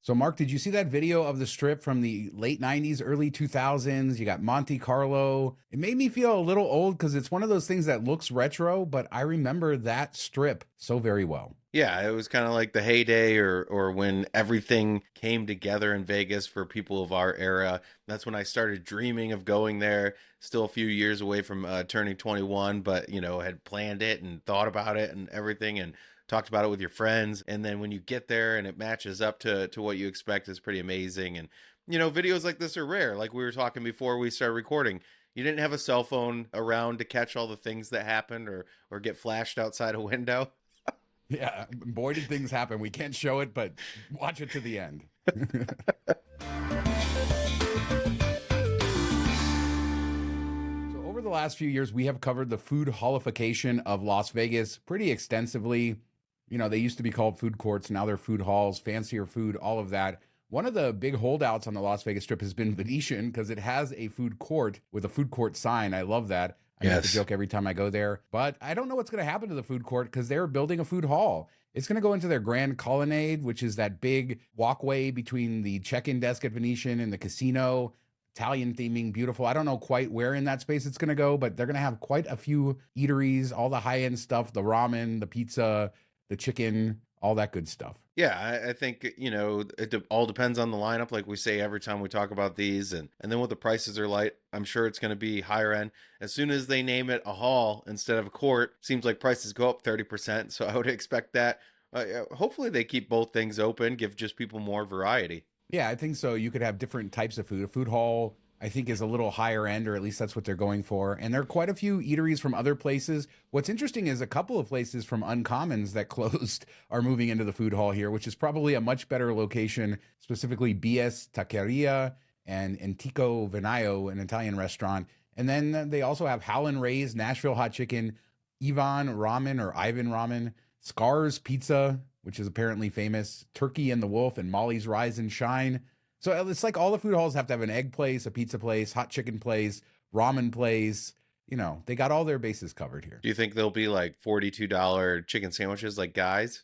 So, Mark, did you see that video of the strip from the late 90s, early 2000s? You got Monte Carlo. It made me feel a little old because it's one of those things that looks retro, but I remember that strip so very well. Yeah, it was kind of like the heyday or when everything came together in Vegas for people of our era. That's when I started dreaming of going there. Still a few years away from turning 21, but had planned it and thought about it and everything and talked about it with your friends. And then when you get there and it matches up to what you expect is pretty amazing. And videos like this are rare. Like we were talking before we started recording. You didn't have a cell phone around to catch all the things that happened or get flashed outside a window. Yeah, boy, did things happen. We can't show it, but watch it to the end. So, over the last few years, we have covered the food holification of Las Vegas pretty extensively. They used to be called food courts. Now they're food halls, fancier food, all of that. One of the big holdouts on the Las Vegas Strip has been Venetian because it has a food court with a food court sign. I love that. I make the Yes. joke every time I go there, but I don't know what's going to happen to the food court because they're building a food hall. It's going to go into their grand colonnade, which is that big walkway between the check-in desk at Venetian and the casino. Italian theming, beautiful. I don't know quite where in that space it's going to go, but they're going to have quite a few eateries, all the high-end stuff, the ramen, the pizza, the chicken, all that good stuff. Yeah, I think, all depends on the lineup, like we say every time we talk about these. And then what the prices are like, I'm sure it's going to be higher end. As soon as they name it a hall instead of a court, seems like prices go up 30%. So I would expect that. Hopefully they keep both things open, give just people more variety. Yeah, I think so. You could have different types of food. A food hall, I think, is a little higher end, or at least that's what they're going for. And there are quite a few eateries from other places. What's interesting is a couple of places from Uncommons that closed are moving into the food hall here, which is probably a much better location, specifically BS Taqueria and Antico Venaio, an Italian restaurant. And then they also have Howlin' Ray's, Nashville Hot Chicken, Ivan Ramen or Ivan Ramen, Scar's Pizza, which is apparently famous, Turkey and the Wolf, and Molly's Rise and Shine. So it's like all the food halls have to have an egg place, a pizza place, hot chicken place, ramen place. They got all their bases covered here. Do you think there'll be like $42 chicken sandwiches like guys?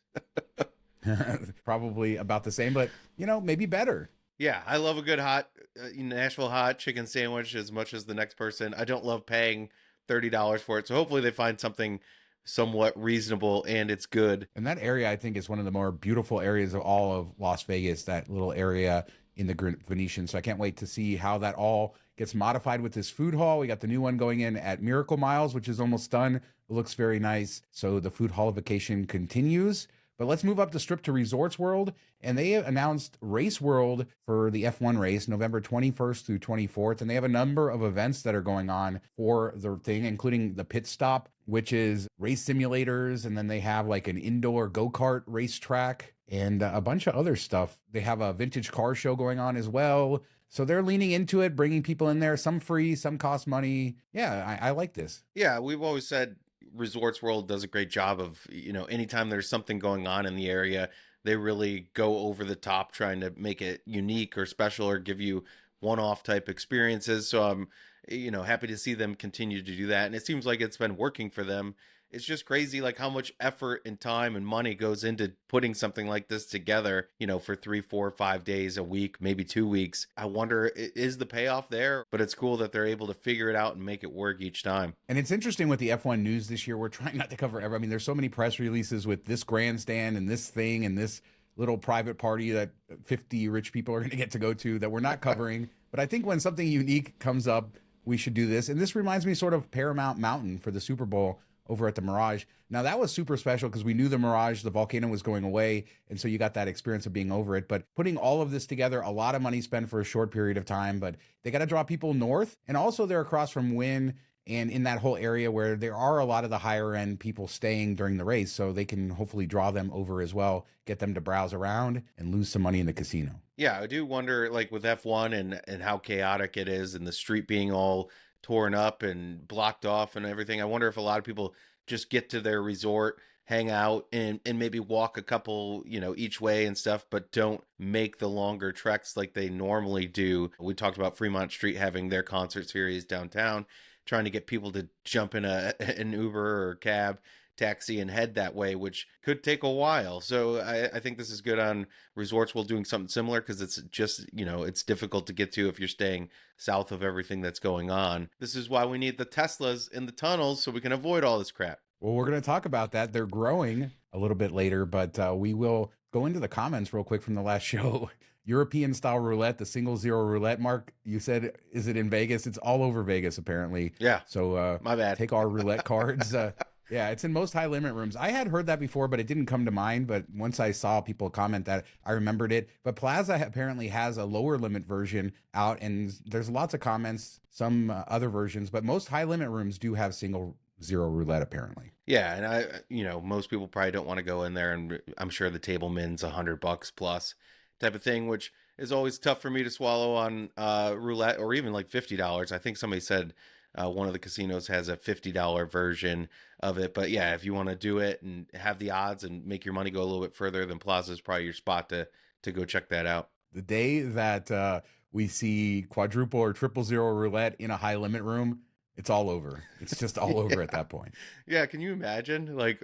Probably about the same, but maybe better. Yeah, I love a good hot Nashville hot chicken sandwich as much as the next person. I don't love paying $30 for it. So hopefully they find something somewhat reasonable and it's good. And that area, I think, is one of the more beautiful areas of all of Las Vegas, that little area in the Venetian. So I can't wait to see how that all gets modified with this food hall. We got the new one going in at Miracle Miles, which is almost done. It looks very nice. So the food hallification continues. But let's move up the strip to Resorts World. And they announced Race World for the F1 race, November 21st through 24th. And they have a number of events that are going on for the thing, including the pit stop, which is race simulators. And then they have like an indoor go-kart racetrack and a bunch of other stuff. They have a vintage car show going on as well. So they're leaning into it, bringing people in there, some free, some cost money. Yeah, I like this. Yeah, we've always said Resorts World does a great job of, anytime there's something going on in the area, they really go over the top trying to make it unique or special or give you one-off type experiences. So I'm, happy to see them continue to do that. And it seems like it's been working for them. It's just crazy, like how much effort and time and money goes into putting something like this together, for 3, 4, 5 days a week, maybe 2 weeks. I wonder, is the payoff there? But it's cool that they're able to figure it out and make it work each time. And it's interesting with the F1 news this year. We're trying not to cover every. I mean, there's so many press releases with this grandstand and this thing and this little private party that 50 rich people are going to get to go to that we're not covering. But I think when something unique comes up, we should do this. And this reminds me sort of Paramount Mountain for the Super Bowl over at the Mirage. Now that was super special because we knew the Mirage, the volcano was going away. And so you got that experience of being over it. But putting all of this together, a lot of money spent for a short period of time, but they got to draw people north. And also they're across from Wynn and in that whole area where there are a lot of the higher end people staying during the race. So they can hopefully draw them over as well, get them to browse around and lose some money in the casino. Yeah, I do wonder, like with F1 and how chaotic it is and the street being all torn up and blocked off and everything. I wonder if a lot of people just get to their resort, hang out and maybe walk a couple, each way and stuff, but don't make the longer treks like they normally do. We talked about Fremont Street having their concert series downtown, trying to get people to jump in an Uber or cab taxi and head that way, which could take a while. So I think this is good on Resorts World doing something similar, because it's just, it's difficult to get to if you're staying south of everything that's going on. This is why we need the Teslas in the tunnels so we can avoid all this crap. Well, we're going to talk about that. They're growing a little bit later, but we will go into the comments real quick from the last show. European style roulette, the single zero roulette. Mark, you said, is it in Vegas? It's all over Vegas, apparently. Yeah. So my bad. Take our roulette cards. Yeah, it's in most high limit rooms. I had heard that before, but it didn't come to mind. But once I saw people comment that, I remembered it. But Plaza apparently has a lower limit version out, and there's lots of comments, some other versions, but most high limit rooms do have single zero roulette, apparently. Yeah, and most people probably don't want to go in there, and I'm sure the table min's $100 plus type of thing, which is always tough for me to swallow on roulette, or even like $50. I think somebody said one of the casinos has a $50 version of it. But yeah, if you want to do it and have the odds and make your money go a little bit further, then Plaza is probably your spot to go check that out. The day that we see quadruple or triple zero roulette in a high limit room, it's all over. It's just all over at that point. Yeah, can you imagine, like,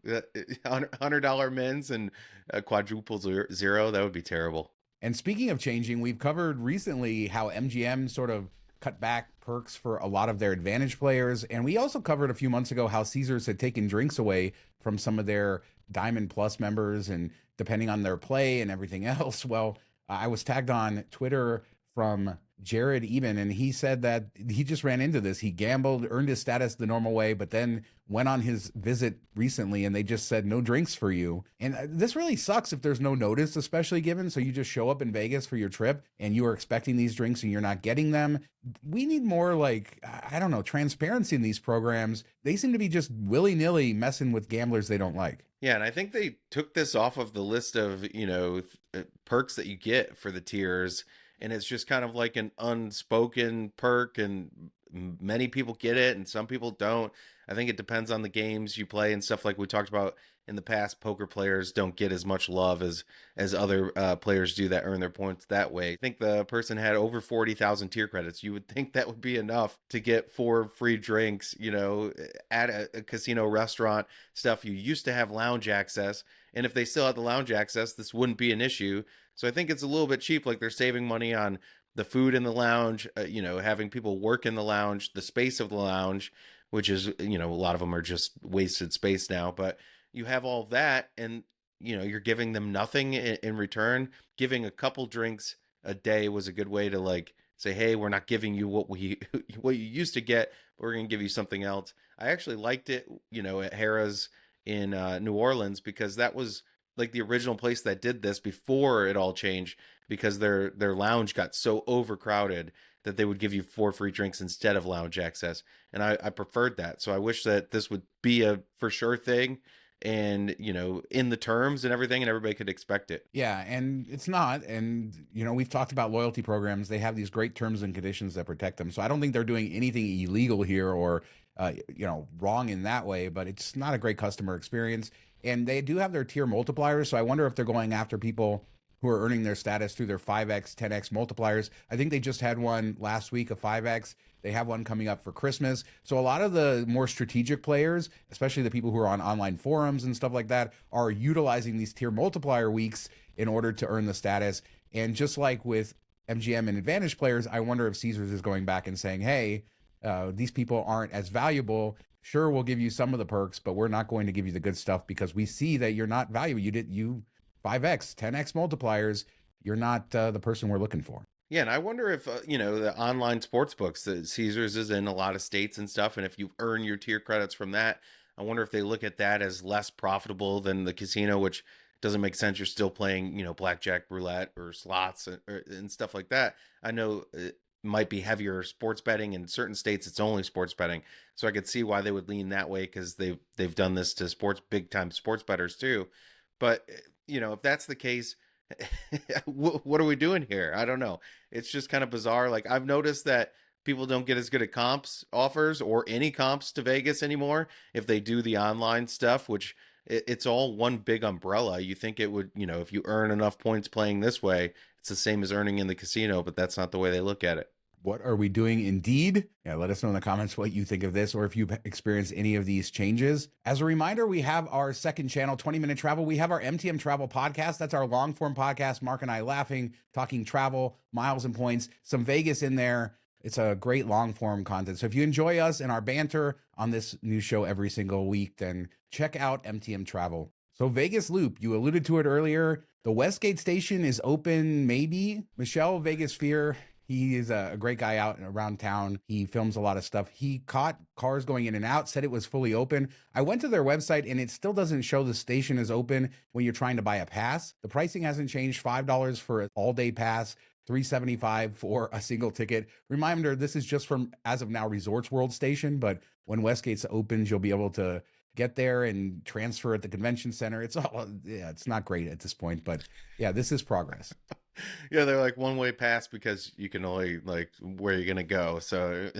$100 mins and a quadruple zero? That would be terrible. And speaking of changing, we've covered recently how MGM sort of cut back perks for a lot of their advantage players. And we also covered a few months ago how Caesars had taken drinks away from some of their Diamond Plus members, and depending on their play and everything else. Well, I was tagged on Twitter from Jared Eben, and he said that he just ran into this. He gambled, earned his status the normal way, but then went on his visit recently and they just said no drinks for you. And this really sucks if there's no notice, especially given. So you just show up in Vegas for your trip and you are expecting these drinks and you're not getting them. We need more, like, I don't know, transparency in these programs. They seem to be just willy-nilly messing with gamblers they don't like. Yeah, and I think they took this off of the list of, perks that you get for the tiers. And it's just kind of like an unspoken perk, and many people get it and some people don't. I think it depends on the games you play and stuff, like we talked about in the past. Poker players don't get as much love as other players do that earn their points that way. I think the person had over 40,000 tier credits. You would think that would be enough to get 4 free drinks, at a casino restaurant stuff. You used to have lounge access, and if they still had the lounge access, this wouldn't be an issue. So I think it's a little bit cheap. Like, they're saving money on the food in the lounge, having people work in the lounge, the space of the lounge, which is, a lot of them are just wasted space now. But you have all that, and, you're giving them nothing in return. Giving a couple drinks a day was a good way to, like, say, hey, we're not giving you what you used to get, but we're going to give you something else. I actually liked it, at Harrah's in New Orleans, because that was like the original place that did this before it all changed, because their lounge got so overcrowded that they would give you 4 free drinks instead of lounge access. And I preferred that. So I wish that this would be a for sure thing, and, in the terms and everything, and everybody could expect it. Yeah, and it's not. And, we've talked about loyalty programs. They have these great terms and conditions that protect them. So I don't think they're doing anything illegal here or, wrong in that way, but it's not a great customer experience. And they do have their tier multipliers. So I wonder if they're going after people who are earning their status through their 5X, 10X multipliers. I think they just had one last week, a 5X. They have one coming up for Christmas. So a lot of the more strategic players, especially the people who are on online forums and stuff like that, are utilizing these tier multiplier weeks in order to earn the status. And just like with MGM and advantage players, I wonder if Caesars is going back and saying, hey, these people aren't as valuable. Sure, we'll give you some of the perks, but we're not going to give you the good stuff because we see that you're not valuable. You 5X, 10X multipliers. You're not the person we're looking for. Yeah, and I wonder if, the online sports books, that Caesars is in a lot of states and stuff, and if you earn your tier credits from that, I wonder if they look at that as less profitable than the casino, which doesn't make sense. You're still playing, blackjack, roulette, or slots and stuff like that. I know it might be heavier sports betting. In certain states, it's only sports betting. So I could see why they would lean that way, because they've done this to big time sports bettors too. But, if that's the case, what are we doing here? I don't know. It's just kind of bizarre. Like, I've noticed that people don't get as good at comps offers or any comps to Vegas anymore if they do the online stuff, which it's all one big umbrella. You think it would, if you earn enough points playing this way, it's the same as earning in the casino, but that's not the way they look at it. What are we doing indeed? Yeah, let us know in the comments what you think of this or if you've experienced any of these changes. As a reminder, we have our second channel, 20-Minute Travel. We have our MTM Travel podcast. That's our long form podcast. Mark and I laughing, talking travel, miles and points, some Vegas in there. It's a great long form content. So if you enjoy us and our banter on this new show every single week, then check out MTM Travel. So Vegas Loop, you alluded to it earlier. The Westgate station is open, maybe. Michelle Vegas Fear, he is a great guy out and around town. He films a lot of stuff. He caught cars going in and out, said it was fully open. I went to their website and it still doesn't show the station is open when you're trying to buy a pass. The pricing hasn't changed, $5 for an all-day pass, $375 for a single ticket. Reminder, this is just from, as of now, Resorts World Station, but when Westgate's opens, you'll be able to get there and transfer at the convention center. It's all, yeah, it's not great at this point, but yeah, this is progress. Yeah, they're like one-way pass because you can only like where you're gonna go. So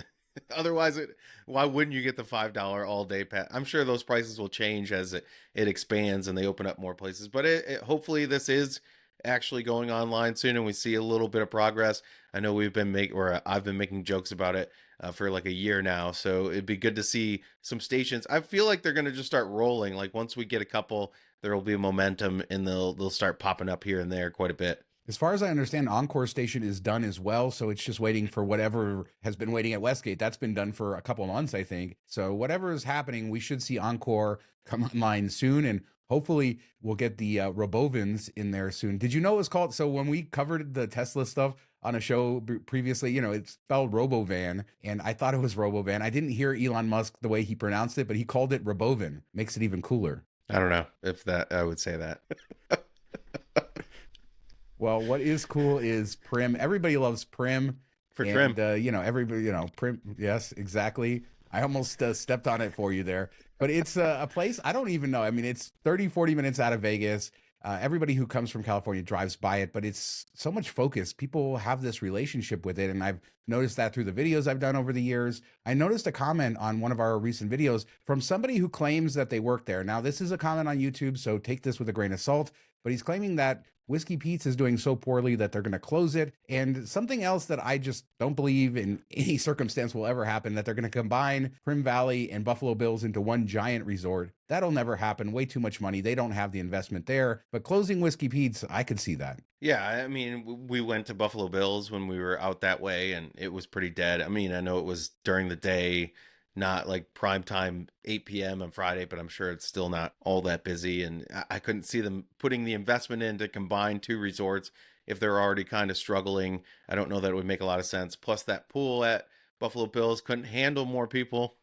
otherwise, why wouldn't you get the $5 all-day pass? I'm sure those prices will change as it expands and they open up more places. But hopefully this is actually going online soon and we see a little bit of progress. I know I've been making jokes about it for like a year now, so it'd be good to see some stations. I feel like they're gonna just start rolling. Like once we get a couple, there will be a momentum and they'll start popping up here and there quite a bit. As far as I understand, Encore Station is done as well, so it's just waiting for whatever has been waiting at Westgate. That's been done for a couple of months, I think. So whatever is happening, we should see Encore come online soon, and hopefully we'll get the Robovans in there soon. Did you know it was called? So when we covered the Tesla stuff on a show previously, you know, it's spelled Robovan, and I thought it was Robovan. I didn't hear Elon Musk the way he pronounced it, but he called it Robovan. Makes it even cooler. I don't know if that I would say that. Well, what is cool is Primm. Everybody loves Primm. Trim. You know, everybody, you know, Primm. Yes, exactly. I almost stepped on it for you there. But it's a place, I don't even know. I mean, it's 30, 40 minutes out of Vegas. Everybody who comes from California drives by it, but it's so much focus. People have this relationship with it. And I've noticed that through the videos I've done over the years. I noticed a comment on one of our recent videos from somebody who claims that they work there. Now, this is a comment on YouTube, so take this with a grain of salt, but he's claiming that Whiskey Pete's is doing so poorly that they're going to close it. And something else that I just don't believe in any circumstance will ever happen, that they're going to combine Primm Valley and Buffalo Bills into one giant resort. That'll never happen. Way too much money. They don't have the investment there. But closing Whiskey Pete's, I could see that. Yeah, I mean, we went to Buffalo Bills when we were out that way, and it was pretty dead. I mean, I know it was during the day, not like prime time 8 p.m. on Friday, but I'm sure it's still not all that busy. And I couldn't see them putting the investment in to combine two resorts if they're already kind of struggling. I don't know that it would make a lot of sense. Plus, that pool at Buffalo Bills couldn't handle more people.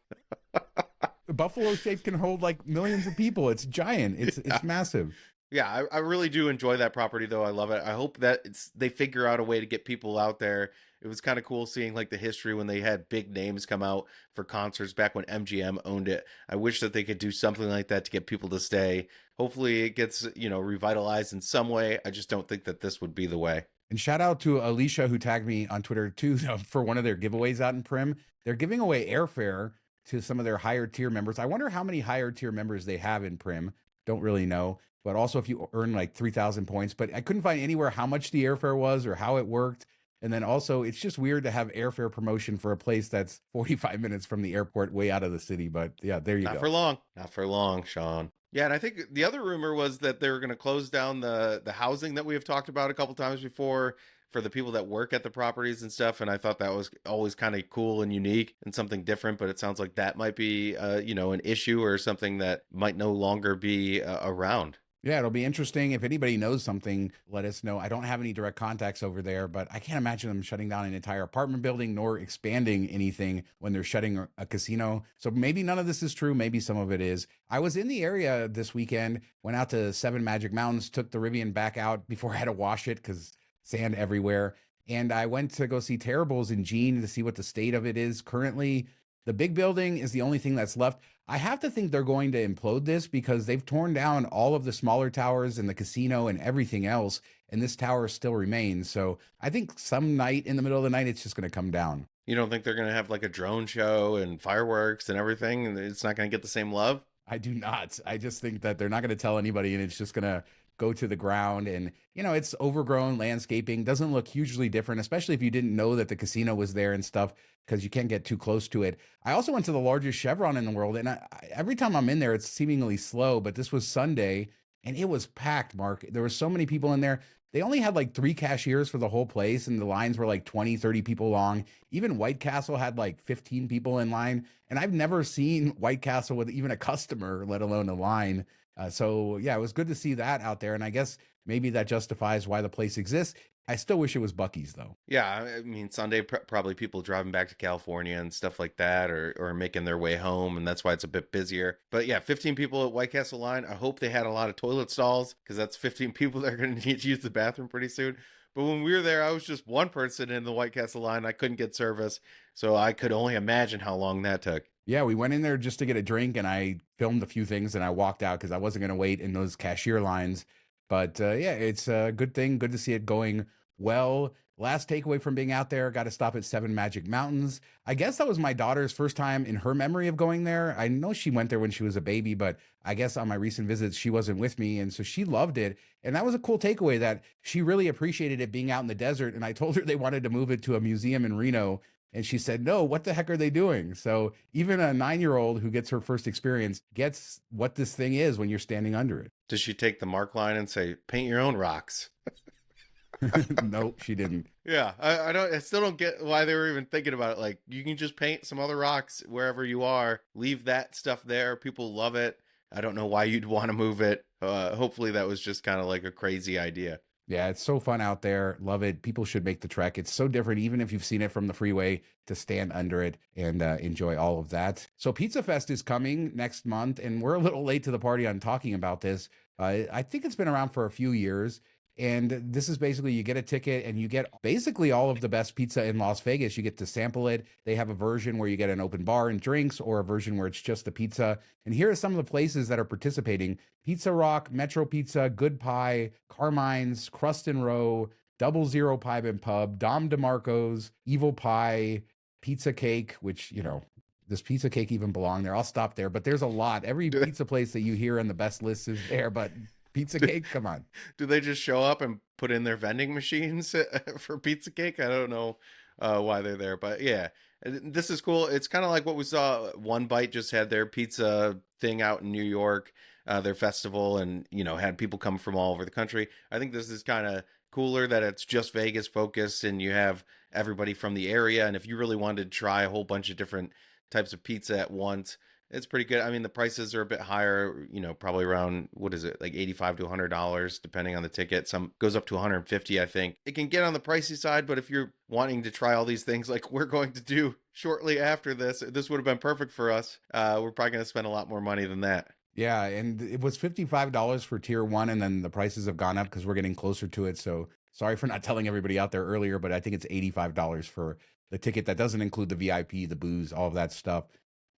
The Buffalo shape can hold like millions of people. It's giant. It's massive. Yeah, I really do enjoy that property, though. I love it. I hope that they figure out a way to get people out there. It was kind of cool seeing like the history when they had big names come out for concerts back when MGM owned it. I wish that they could do something like that to get people to stay. Hopefully it gets, revitalized in some way. I just don't think that this would be the way. And shout out to Alicia, who tagged me on Twitter too, for one of their giveaways out in Primm. They're giving away airfare to some of their higher tier members. I wonder how many higher tier members they have in Primm. Don't really know. But also if you earn like 3,000 points, but I couldn't find anywhere how much the airfare was or how it worked. And then also it's just weird to have airfare promotion for a place that's 45 minutes from the airport, way out of the city. But yeah, there you go. Not for long, Sean. Yeah, and I think the other rumor was that they were going to close down the housing that we have talked about a couple times before for the people that work at the properties and stuff. And I thought that was always kind of cool and unique and something different. But it sounds like that might be, an issue or something that might no longer be around. Yeah, it'll be interesting. If anybody knows something, let us know. I don't have any direct contacts over there, but I can't imagine them shutting down an entire apartment building nor expanding anything when they're shutting a casino. So maybe none of this is true. Maybe some of it is. I was in the area this weekend, went out to Seven Magic Mountains, took the Rivian back out before I had to wash it because sand everywhere. And I went to go see Terribles in Jean to see what the state of it is currently. The big building is the only thing that's left. I have to think they're going to implode this because they've torn down all of the smaller towers and the casino and everything else, and this tower still remains. So I think some night in the middle of the night, it's just going to come down. You don't think they're going to have like a drone show and fireworks and everything, and it's not going to get the same love? I do not. I just think that they're not going to tell anybody, and it's just going to go to the ground, and it's overgrown landscaping, doesn't look hugely different, especially if you didn't know that the casino was there and stuff, because you can't get too close to it. I also went to the largest Chevron in the world, and every time I'm in there, it's seemingly slow, but this was Sunday and it was packed, Mark. There were so many people in there. They only had like 3 cashiers for the whole place, and the lines were like 20, 30 people long. Even White Castle had like 15 people in line. And I've never seen White Castle with even a customer, let alone a line. So, yeah, it was good to see that out there. And I guess maybe that justifies why the place exists. I still wish it was Buc-ee's, though. Yeah, I mean, Sunday, probably people driving back to California and stuff like that, or making their way home, and that's why it's a bit busier. But yeah, 15 people at White Castle line. I hope they had a lot of toilet stalls, because that's 15 people that are going to need to use the bathroom pretty soon. But when we were there, I was just one person in the White Castle line. I couldn't get service, so I could only imagine how long that took. Yeah, we went in there just to get a drink, and I filmed a few things, and I walked out because I wasn't going to wait in those cashier lines. But yeah, it's a good thing. Good to see it going well. Last takeaway from being out there, got to stop at Seven Magic Mountains. I guess that was my daughter's first time in her memory of going there. I know she went there when she was a baby, but I guess on my recent visits, she wasn't with me. And so she loved it. And that was a cool takeaway, that she really appreciated it being out in the desert. And I told her they wanted to move it to a museum in Reno. And she said, no, what the heck are they doing? So even a 9-year-old who gets her first experience gets what this thing is when you're standing under it. Does she take the mark line and say, paint your own rocks? Nope, she didn't. Yeah, I still don't get why they were even thinking about it. Like, you can just paint some other rocks wherever you are, leave that stuff there. People love it. I don't know why you'd want to move it. Hopefully that was just kind of like a crazy idea. Yeah, it's so fun out there. Love it. People should make the trek. It's so different, even if you've seen it from the freeway, to stand under it and enjoy all of that. So Pizza Fest is coming next month, and we're a little late to the party on talking about this. I think it's been around for a few years. And this is basically, you get a ticket and you get basically all of the best pizza in Las Vegas. You get to sample it. They have a version where you get an open bar and drinks, or a version where it's just the pizza. And here are some of the places that are participating: Pizza Rock, Metro Pizza, Good Pie, Carmine's, Crust and Row, Double Zero Pie and Pub, Dom DeMarco's, Evil Pie, Pizza Cake, which, does Pizza Cake even belong there? I'll stop there. But there's a lot. Every pizza place that you hear on the best list is there, but Pizza Cake, come on. Do they just show up and put in their vending machines for Pizza Cake? I don't know why they're there, but yeah, this is cool. It's kind of like what we saw. One Bite just had their pizza thing out in New York, their festival, and had people come from all over the country. I think this is kind of cooler that it's just Vegas focused, and you have everybody from the area. And if you really wanted to try a whole bunch of different types of pizza at once, it's pretty good. I mean, the prices are a bit higher, probably around, what is it, like $85 to $100, depending on the ticket. Some goes up to $150, I think. It can get on the pricey side, but if you're wanting to try all these things like we're going to do shortly after this would have been perfect for us. We're probably going to spend a lot more money than that. Yeah, and it was $55 for tier 1, and then the prices have gone up because we're getting closer to it. So sorry for not telling everybody out there earlier, but I think it's $85 for the ticket. That doesn't include the VIP, the booze, all of that stuff.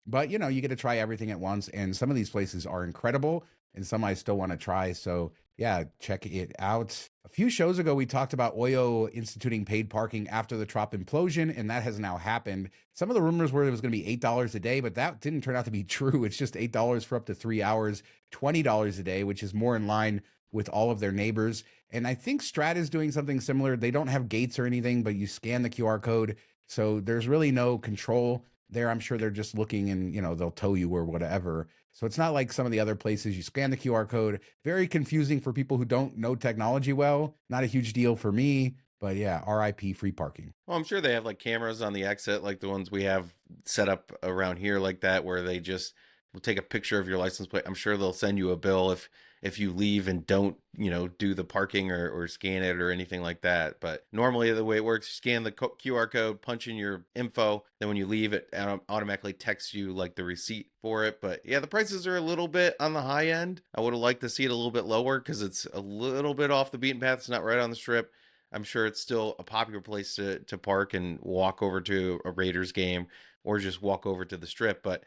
But, you get to try everything at once. And some of these places are incredible, and some I still want to try. So, yeah, check it out. A few shows ago, we talked about Oyo instituting paid parking after the Trop implosion, and that has now happened. Some of the rumors were it was going to be $8 a day, but that didn't turn out to be true. It's just $8 for up to 3 hours, $20 a day, which is more in line with all of their neighbors. And I think Strat is doing something similar. They don't have gates or anything, but you scan the QR code. So there's really no control there. I'm sure they're just looking, and they'll tow you or whatever. So it's not like some of the other places. You scan the QR code. Very confusing for people who don't know technology well. Not a huge deal for me, but yeah, RIP free parking. Well, I'm sure they have like cameras on the exit, like the ones we have set up around here, like that, where they just will take a picture of your license plate. I'm sure they'll send you a bill if you leave and don't, do the parking or scan it or anything like that. But normally the way it works, you scan the QR code, punch in your info. Then when you leave, it automatically texts you like the receipt for it. But yeah, the prices are a little bit on the high end. I would have liked to see it a little bit lower because it's a little bit off the beaten path. It's not right on the strip. I'm sure it's still a popular place to park and walk over to a Raiders game or just walk over to the strip. But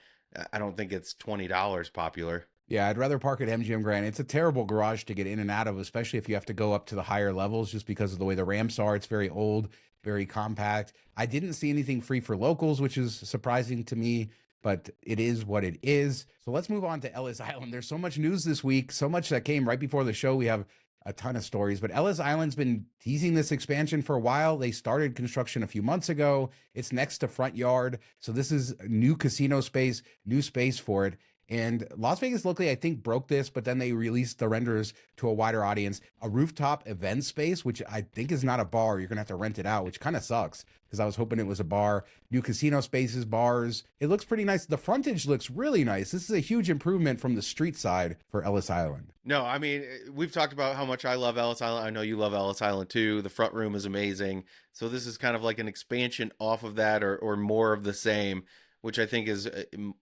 I don't think it's $20 popular. Yeah, I'd rather park at MGM Grand. It's a terrible garage to get in and out of, especially if you have to go up to the higher levels just because of the way the ramps are. It's very old, very compact. I didn't see anything free for locals, which is surprising to me, but it is what it is. So let's move on to Ellis Island. There's so much news this week, so much that came right before the show. We have a ton of stories. But Ellis Island's been teasing this expansion for a while. They started construction a few months ago. It's next to Front Yard. So this is new casino space, new space for it. And Las Vegas locally, I think, broke this, but then they released the renders to a wider audience. A rooftop event space, which I think is not a bar. You're going to have to rent it out, which kind of sucks because I was hoping it was a bar. New casino spaces, bars. It looks pretty nice. The frontage looks really nice. This is a huge improvement from the street side for Ellis Island. No, I mean, we've talked about how much I love Ellis Island. I know you love Ellis Island too. The front room is amazing. So this is kind of like an expansion off of that, or more of the same, which I think is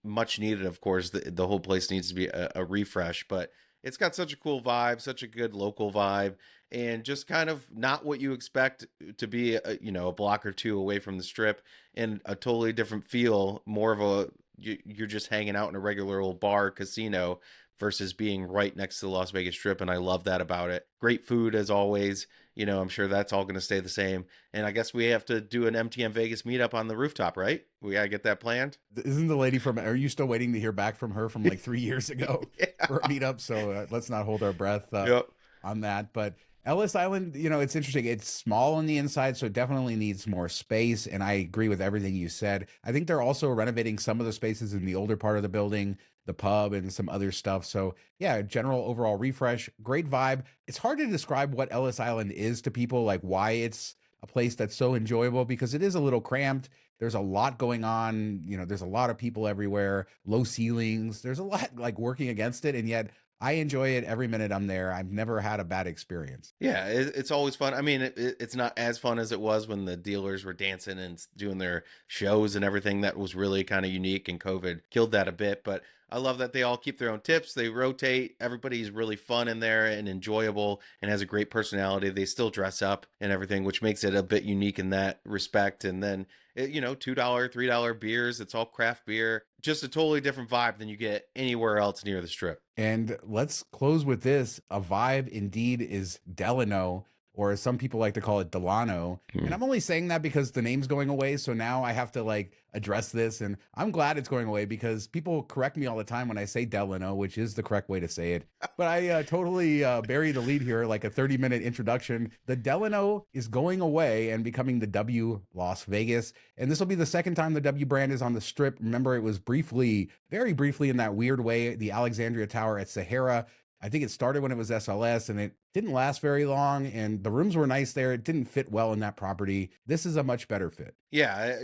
much needed. Of course, the whole place needs to be a refresh, but it's got such a cool vibe, such a good local vibe, and just kind of not what you expect to be, a block or two away from the strip, and a totally different feel, more of you're just hanging out in a regular old bar casino versus being right next to the Las Vegas Strip, and I love that about it. Great food as always. I'm sure that's all going to stay the same. And I guess we have to do an MTM Vegas meetup on the rooftop, right? We got to get that planned. Isn't the lady are you still waiting to hear back from her from like 3 years ago Yeah. for a meetup? So let's not hold our breath Yep. on that. But Ellis Island, it's interesting. It's small on the inside, so it definitely needs more space. And I agree with everything you said. I think they're also renovating some of the spaces in the older part of the building, the pub and some other stuff. So yeah, general overall refresh, great vibe. It's hard to describe what Ellis Island is to people, like why it's a place that's so enjoyable, because it is a little cramped. There's a lot going on. There's a lot of people everywhere, low ceilings. There's a lot like working against it. And yet I enjoy it every minute I'm there. I've never had a bad experience. Yeah, it's always fun. I mean, it's not as fun as it was when the dealers were dancing and doing their shows and everything. That was really kind of unique, and COVID killed that a bit. But I love that they all keep their own tips. They rotate. Everybody's really fun in there and enjoyable and has a great personality. They still dress up and everything, which makes it a bit unique in that respect. And then, $2, $3 beers. It's all craft beer. Just a totally different vibe than you get anywhere else near the strip. And let's close with this. A vibe indeed is Delano, or as some people like to call it, Delano. And I'm only saying that because the name's going away. So now I have to address this. And I'm glad it's going away because people correct me all the time when I say Delano, which is the correct way to say it. But I totally bury the lead here, like a 30-minute introduction. The Delano is going away and becoming the W Las Vegas. And this will be the second time the W brand is on the strip. Remember, it was very briefly in that weird way, the Alexandria Tower at Sahara. I think it started when it was SLS and it didn't last very long, and the rooms were nice there. It didn't fit well in that property. This is a much better fit. Yeah,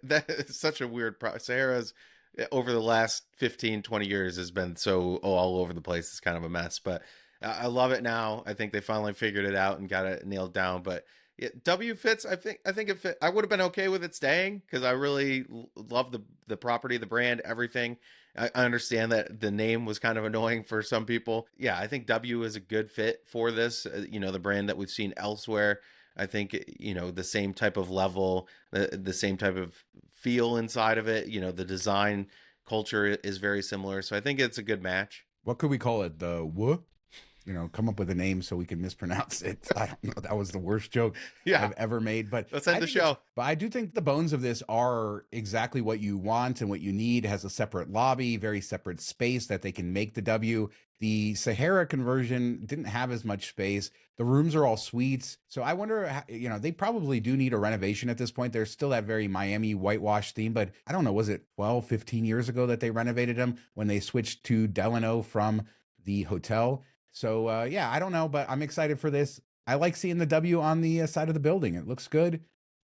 that is such a weird Sahara's over the last 15, 20 years has been so all over the place. It's kind of a mess, but I love it now. I think they finally figured it out and got it nailed down, but W fits. I think it fit. I would have been okay with it staying because I really love the property, the brand, everything. I understand that the name was kind of annoying for some people. Yeah, I think W is a good fit for this. The brand that we've seen elsewhere. I think the same type of level, the same type of feel inside of it. The design culture is very similar, so I think it's a good match. What could we call it? The W? Come up with a name so we can mispronounce it. I don't know. That was the worst joke I've ever made. But let's end the show. But I do think the bones of this are exactly what you want and what you need. It has a separate lobby, very separate space that they can make the W. The Sahara conversion didn't have as much space. The rooms are all suites. So I wonder, they probably do need a renovation at this point. There's still that very Miami whitewash theme, but I don't know, was it 12, 15 years ago that they renovated them when they switched to Delano from the hotel? So, I don't know, but I'm excited for this. I like seeing the W on the side of the building. It looks good.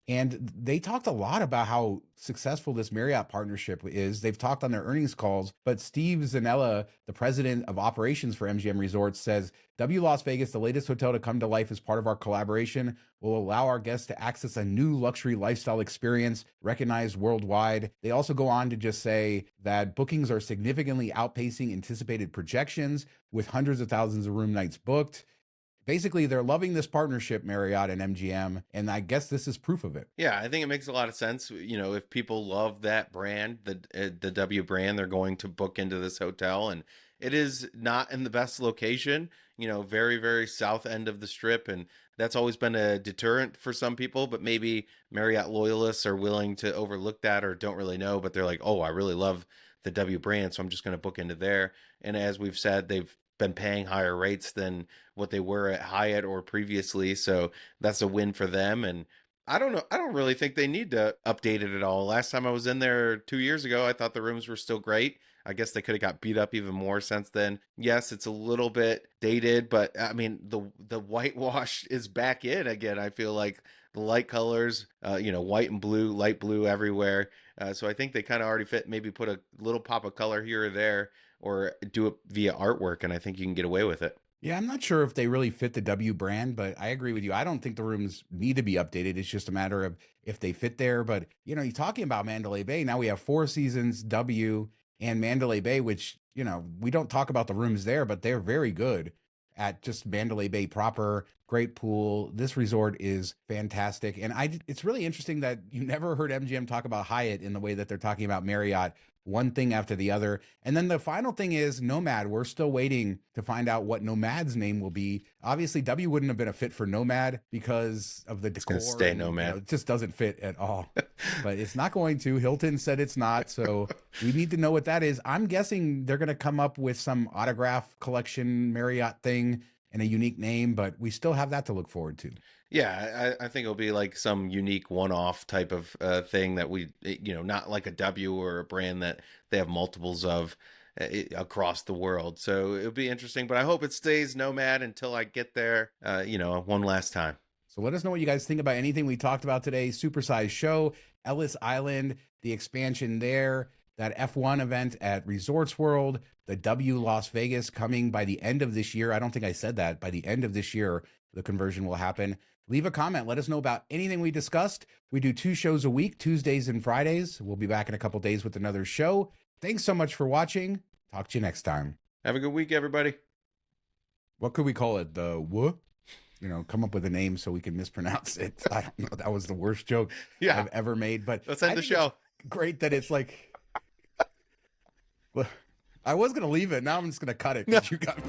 And they talked a lot about how successful this Marriott partnership is. They've talked on their earnings calls, but Steve Zanella, the president of operations for MGM Resorts, says W Las Vegas, the latest hotel to come to life as part of our collaboration, will allow our guests to access a new luxury lifestyle experience recognized worldwide. They also go on to just say that bookings are significantly outpacing anticipated projections with hundreds of thousands of room nights booked. Basically, they're loving this partnership, Marriott and MGM, and I guess this is proof of it. Yeah, I think it makes a lot of sense. If people love that brand, the W brand, they're going to book into this hotel, and it is not in the best location, very, very south end of the strip, and that's always been a deterrent for some people, but maybe Marriott loyalists are willing to overlook that or don't really know, but they're like, oh, I really love the W brand, so I'm just going to book into there. And as we've said, they've been paying higher rates than what they were at Hyatt or previously. So that's a win for them. And I don't know. I don't really think they need to update it at all. Last time I was in there 2 years ago, I thought the rooms were still great. I guess they could have got beat up even more since then. Yes, it's a little bit dated, but I mean the whitewash is back in again. I feel like the light colors, white and blue, light blue everywhere. So I think they kind of already fit. Maybe put a little pop of color here or there, or do it via artwork, and I think you can get away with it. Yeah, I'm not sure if they really fit the W brand, but I agree with you. I don't think the rooms need to be updated. It's just a matter of if they fit there. But, you're talking about Mandalay Bay. Now we have Four Seasons, W, and Mandalay Bay, which, we don't talk about the rooms there, but they're very good at just Mandalay Bay proper. Great pool. This resort is fantastic. And it's really interesting that you never heard MGM talk about Hyatt in the way that they're talking about Marriott, one thing after the other. And then the final thing is Nomad. We're still waiting to find out what Nomad's name will be. Obviously, W wouldn't have been a fit for Nomad because of the decor. It's gonna stay Nomad. It just doesn't fit at all. But it's not going to. Hilton said it's not. So we need to know what that is. I'm guessing they're going to come up with some autograph collection Marriott thing and a unique name, but we still have that to look forward to. Yeah, I think it'll be like some unique one-off type of thing that not like a W or a brand that they have multiples of across the world. So it'll be interesting, but I hope it stays Nomad until I get there, one last time. So let us know what you guys think about anything we talked about today. Supersize show, Ellis Island, the expansion there, that F1 event at Resorts World, the W Las Vegas coming by the end of this year. I don't think I said that. By the end of this year, the conversion will happen. Leave a comment. Let us know about anything we discussed. We do 2 shows a week, Tuesdays and Fridays. We'll be back in a couple days with another show. Thanks so much for watching. Talk to you next time. Have a good week, everybody. What could we call it? The what? Come up with a name so we can mispronounce it. I don't know. That was the worst joke I've ever made. But let's end the show. Great that it's like... I was going to leave it. Now I'm just going to cut it because you got me.